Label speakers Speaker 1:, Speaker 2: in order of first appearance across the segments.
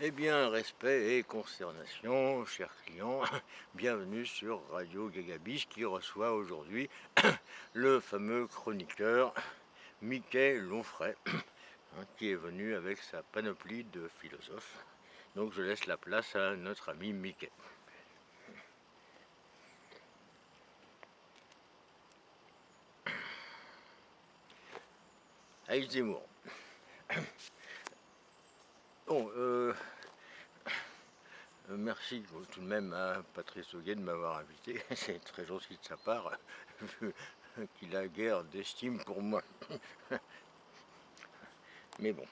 Speaker 1: Eh bien, respect et consternation, chers clients, bienvenue sur Radio Gagabis qui reçoit aujourd'hui le fameux chroniqueur Mickey Longfray, qui est venu avec sa panoplie de philosophes. Donc je laisse la place à notre ami Mickey. Aïe Zemmour. Bon, merci tout de même à Patrice Auguet de m'avoir invité. C'est très gentil de sa part, vu qu'il a guère d'estime pour moi. Mais bon,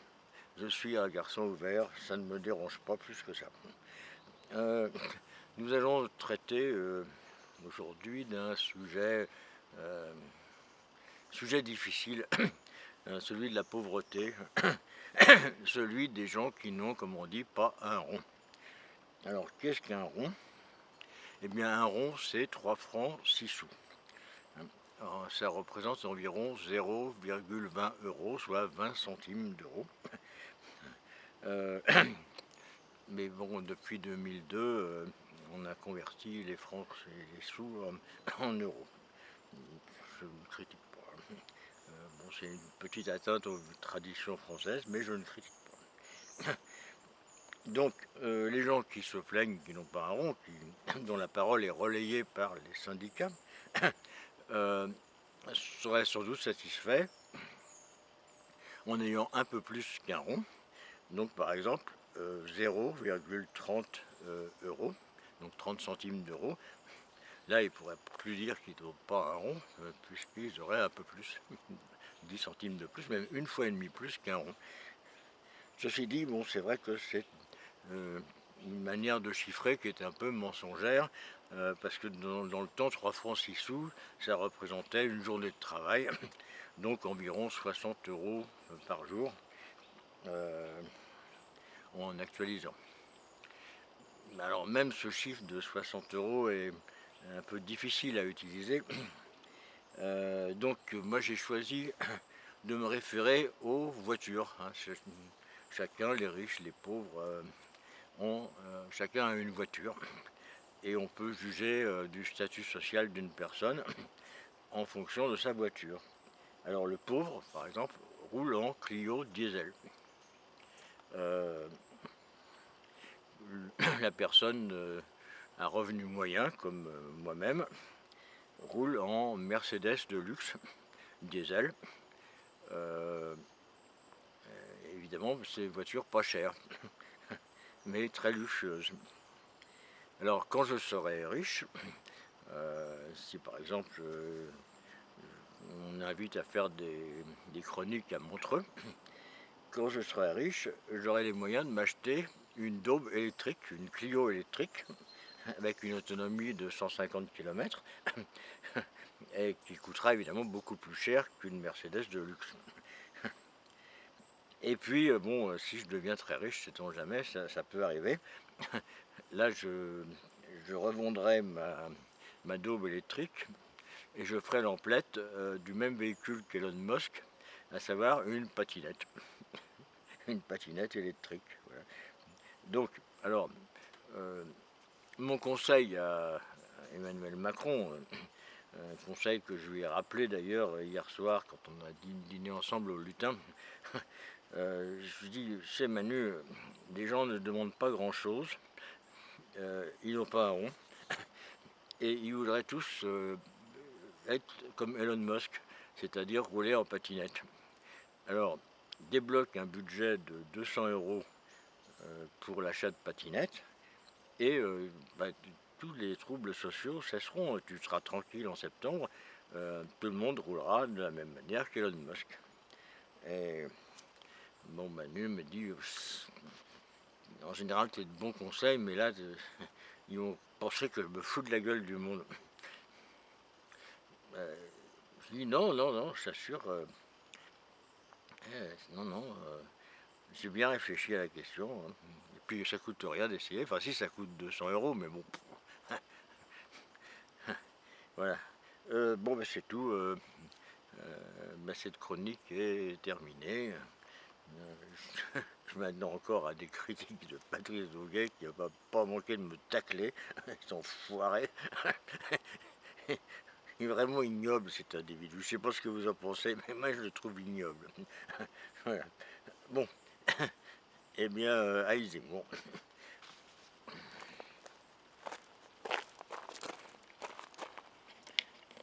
Speaker 1: je suis un garçon ouvert, ça ne me dérange pas plus que ça. Euh, nous allons traiter aujourd'hui d'un euh, sujet difficile, celui de la pauvreté, celui des gens qui n'ont, comme on dit, pas un rond. Alors, qu'est-ce qu'un rond? Eh bien, un rond, c'est 3 francs 6 sous. Alors, ça représente environ 0,20 euros, soit 20 centimes d'euros. Mais bon, depuis 2002, on a converti les francs et les sous en euros. Je ne critique pas. Bon, c'est une petite atteinte aux traditions françaises, mais je ne critique pas. Donc, les gens qui se plaignent, qui n'ont pas un rond, dont la parole est relayée par les syndicats, euh, seraient sans doute satisfaits en ayant un peu plus qu'un rond. Donc, par exemple, 0,30 euros, donc 30 centimes d'euros. Là, ils ne pourraient plus dire qu'ils n'ont pas un rond, puisqu'ils auraient un peu plus, 10 centimes de plus, même une fois et demie plus qu'un rond. Ceci dit, bon, c'est vrai que c'est une manière de chiffrer qui est un peu mensongère, parce que dans le temps, 3 francs 6 sous, ça représentait une journée de travail, donc environ 60 euros par jour, en actualisant. Alors même ce chiffre de 60 euros est un peu difficile à utiliser, donc moi j'ai choisi de me référer aux voitures. Chacun, les riches, les pauvres, chacun a une voiture. Et on peut juger du statut social d'une personne en fonction de sa voiture. Alors le pauvre, par exemple, roule en Clio diesel. Euh, la personne à revenu moyen, comme moi-même, roule en Mercedes de luxe diesel. Euh, Évidemment, c'est une voiture pas chère, mais très luxueuse. Alors quand je serai riche, si par exemple on invite à faire des chroniques à Montreux, quand je serai riche, j'aurai les moyens de m'acheter une daube électrique, une Clio électrique, avec une autonomie de 150 km, et qui coûtera évidemment beaucoup plus cher qu'une Mercedes de luxe. Et puis, bon, si je deviens très riche, sait-on jamais, ça peut arriver. Là, je revendrai ma daube électrique et je ferai l'emplette du même véhicule qu'Elon Musk, à savoir une patinette. Une patinette électrique. Voilà. Donc, alors, mon conseil à Emmanuel Macron, un conseil que je lui ai rappelé d'ailleurs hier soir quand on a dîné ensemble au lutin, je lui dis, c'est Manu, les gens ne demandent pas grand-chose, ils n'ont pas un rond, et ils voudraient tous être comme Elon Musk, c'est-à-dire rouler en patinette. Alors, débloque un budget de 200 euros pour l'achat de patinettes, et tous les troubles sociaux cesseront. Tu seras tranquille en septembre, tout le monde roulera de la même manière qu'Elon Musk. Et bon, Manu me dit, en général, c'est de bons conseils, mais là, ils vont penser que je me fous de la gueule du monde. Je dis non, non, non, je t'assure, non, non, j'ai bien réfléchi à la question. Hein. Et puis ça coûte rien d'essayer. Enfin, si ça coûte 200 euros, mais bon, voilà. Bon, ben c'est tout. Cette chronique est terminée. je m'attends encore à des critiques de Patrice Douguet qui va pas manquer de me tacler, cet enfoiré. Il est vraiment ignoble cet individu, je sais pas ce que vous en pensez, mais moi je le trouve ignoble. Voilà. Bon, eh bien, allez-y, bon.